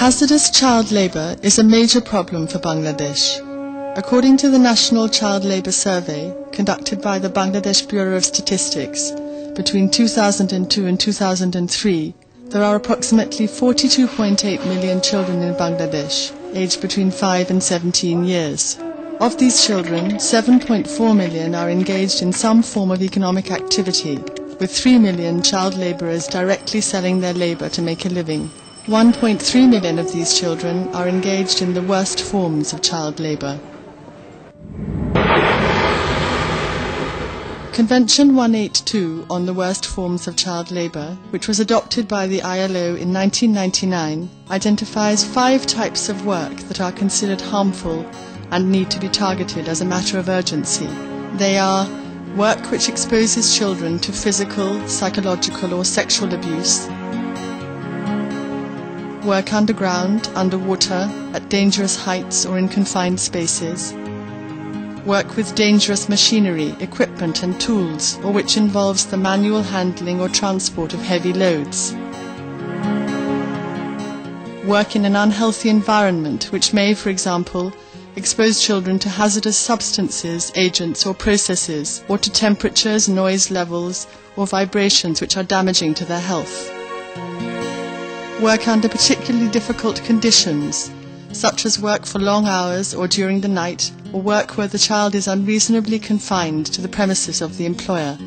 Hazardous child labour is a major problem for Bangladesh. According to the National Child Labour Survey conducted by the Bangladesh Bureau of Statistics, between 2002 and 2003, there are approximately 42.8 million children in Bangladesh, aged between 5 and 17 years. Of these children, 7.4 million are engaged in some form of economic activity, with 3 million child labourers directly selling their labour to make a living. 1.3 million of these children are engaged in the worst forms of child labour. Convention 182 on the worst forms of child labour, which was adopted by the ILO in 1999, identifies 5 types of work that are considered harmful and need to be targeted as a matter of urgency. They are work which exposes children to physical, psychological or sexual abuse, work underground, underwater, at dangerous heights or in confined spaces, work with dangerous machinery, equipment and tools, or which involves the manual handling or transport of heavy loads, work in an unhealthy environment which may, for example, expose children to hazardous substances, agents or processes, or to temperatures, noise levels or vibrations which are damaging to their health. Work under particularly difficult conditions, such as work for long hours or during the night, or work where the child is unreasonably confined to the premises of the employer.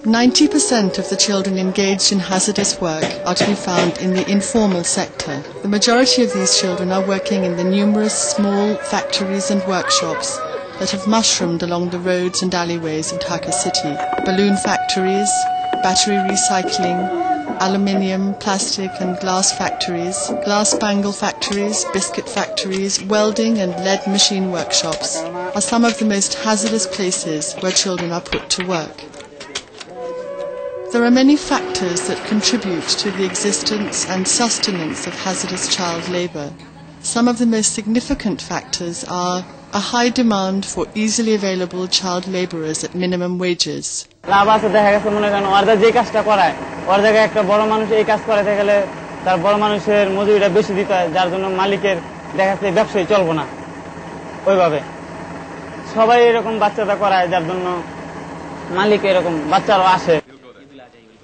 90% of the children engaged in hazardous work are to be found in the informal sector. The majority of these children are working in the numerous small factories and workshops that have mushroomed along the roads and alleyways of Dhaka city. Balloon factories, battery recycling, aluminium, plastic and glass factories, glass bangle factories, biscuit factories, welding and lead machine workshops are some of the most hazardous places where children are put to work. There are many factors that contribute to the existence and sustenance of hazardous child labour. Some of the most significant factors are a high demand for easily available child labourers at minimum wages.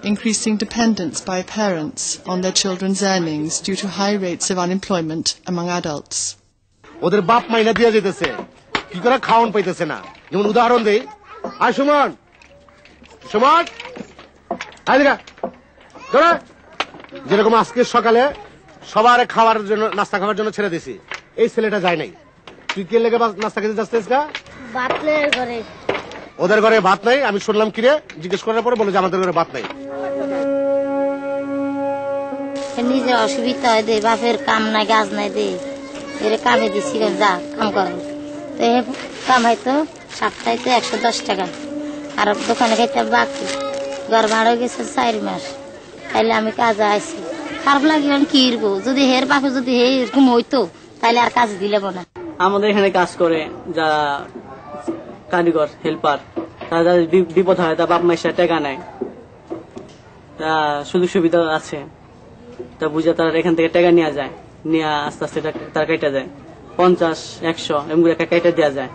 Increasing dependence by parents on their children's earnings due to high rates of unemployment among adults. ওদের বাপ মাইনা দিয়ে যেতেছে কি করে খাওন পাইতেছে না যেমন উদাহরণ দেই আয় সুমন সুমন আয় দেখা ধরে যেরকম আজকে সকালে সবার খাওয়ার জন্য নাস্তা খাওয়ার জন্য ছেড়ে দিছি এই ছেলেটা যায় নাই তুই কি লেগে নাস্তা খেতে যাচ্ছিস না ভাত নেই ঘরে ওদের ঘরে ভাত নাই আমি শুনলাম কি রে জিজ্ঞেস করার পরে বলে যে আমাদের ঘরে ভাত নাই নিজে অসুবিধা হয় দে বাপের কাম নাই কাজ নাই দে এরে কামে দিছি যা কাম করো তো এ কামাই তো সপ্তাহে তো 110 টাকা আর দোকানে খাইতে বাকি ঘর ভাড়া গেছে 4 মাস তাইলে আমি কাজে আইছি খারাপ লাগে কি করবো যদি হের বাপে যদি হে এরকম হইতো তাইলে আর কাজ দিলে না আমাদের এখানে কাজ করে যারা কারিগর হেল্পার তারা বিপদ হয় তা বাপ মাইসা টাকা নেয় তা সুযোগ সুবিধা আছে তা বুঝে তারা এখান থেকে টাকা নেওয়া যায় নিয়ে আস্তে আস্তে তারা কেটে যায় 50, 100 এমন একটা কেটে দেওয়া যায়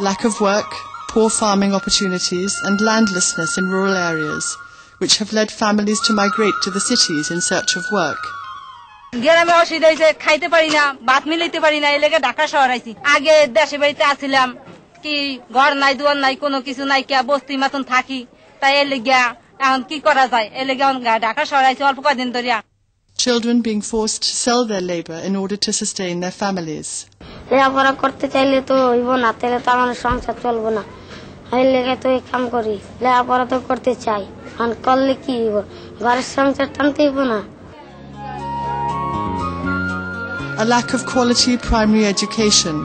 Lack of work, poor farming opportunities and landlessness in rural areas, which have led families to migrate to the cities in search of work. গ্রামে অসুবিধা হয়েছে খাইতে পারি না ভাত মিলাইতে পারি না এই লেগে ঢাকা শহর আইছি আগে দেশে বাড়িতে আসছিলাম কি ঘর নাই দুয়ার নাই কোনো কিছু নাই কি বস্তি মতন থাকি তাই এই লেগে এখন কি করা যায় এই লেগে ঢাকা শহর আইছি অল্প কদিন ধরে Children being forced to sell their labour in order to sustain their families. লেখাপড়া করতে চাইলে তো হইব না তাহলে তো আমার সংসার চলবো না এই লেগে তো এই কাম করি লেখাপড়া তো করতে চাই আর করলে কি হইব ঘরের সংসার টানতে হইব না A lack of quality primary education,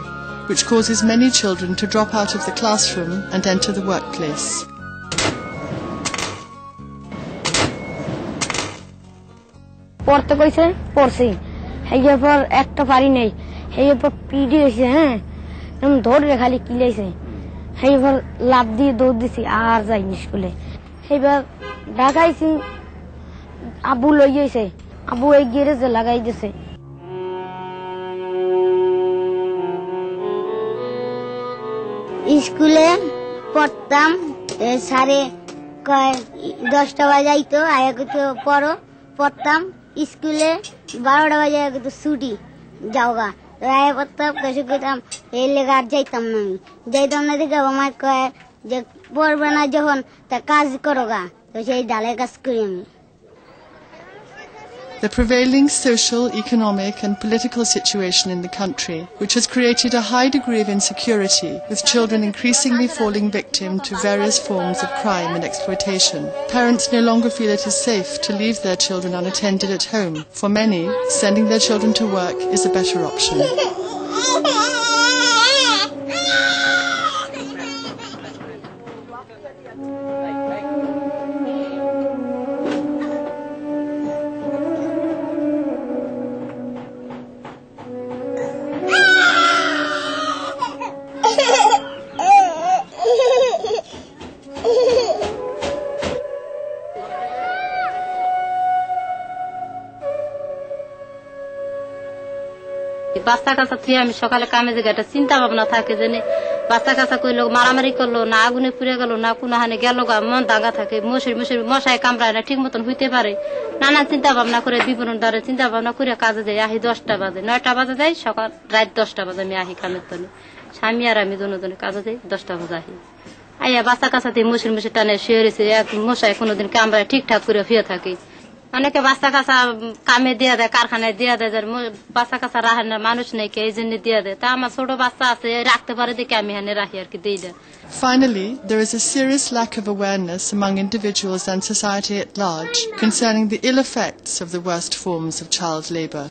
which causes many children to drop out of the classroom and enter the workplace. পড়তে কইছে পড়ছি এই পর একটা পারি নাই এই পর পিডি হইছে হ্যাঁ এমন ধরে খালি কিলাইছে সেইবার লাভ দিয়ে দৌড় দিছি আর যাইনি স্কুলে সেইবার ঢাকাইছি আবু লইয়েছে আবু এই গ্যারেজে লাগাই দিছে স্কুলে পড়তাম 10:30 বাজে আইতো আয়া কিছু পড়ো পড়তাম স্কুলে 12টা বাজে তো ছুটি যাওগা আয়া পড়তাম কেসে কইতাম এই লেগে আর যাইতাম না দেখে আমার কয় যে পড়বে না যখন তা কাজ করো গা তো সেই ডালে কাজ করি আমি The prevailing social, economic and political situation in the country, which has created a high degree of insecurity, with children increasingly falling victim to various forms of crime and exploitation. Parents no longer feel it is safe to leave their children unattended at home. For many, sending their children to work is a better option. বাচ্চা কাচ্চা তুই আমি সকালে কামে যে একটা চিন্তা ভাবনা থাকে যে বাচ্চা কাচ্চা কইলো মারামারি করলো না আগুনে পুড়ে গেল না কোনো হানে গেল গা মন দাঙ্গা থাকে মশায় কামড়ায় না ঠিক মতন হইতে পারে নানান চিন্তা ভাবনা করে বিবরণ দ্বারা চিন্তা ভাবনা করে কাজে যাই আহি 10টা বাজে 9টা বাজে যাই সকাল রাত 10টা বাজে আমি আহি কামের তনে স্বামী আর আমি দুজনে কাজে যাই 10টা বাজে আহি আইয়া বাচ্চা কাচ্চাতে মশির টানে শুয়ে রয়েছে মশায় কোনোদিন কামড়ায় ঠিকঠাক করে শুয়ে থাকে অনেকে বাচ্চা কাচ্চা কামে দিয়া দেয় কারখানায় দিয়া দেয় বাচ্চা কাচ্চা রাখেন না মানুষ নেই এই জন্য দিয়া দেয় তা আমার ছোট বাচ্চা আছে রাখতে পারে দেখে আমি হানে রাখি আর কি দিই দেয় Finally, there is a serious lack of awareness among individuals and society at large concerning the ill effects of the worst forms of child labour.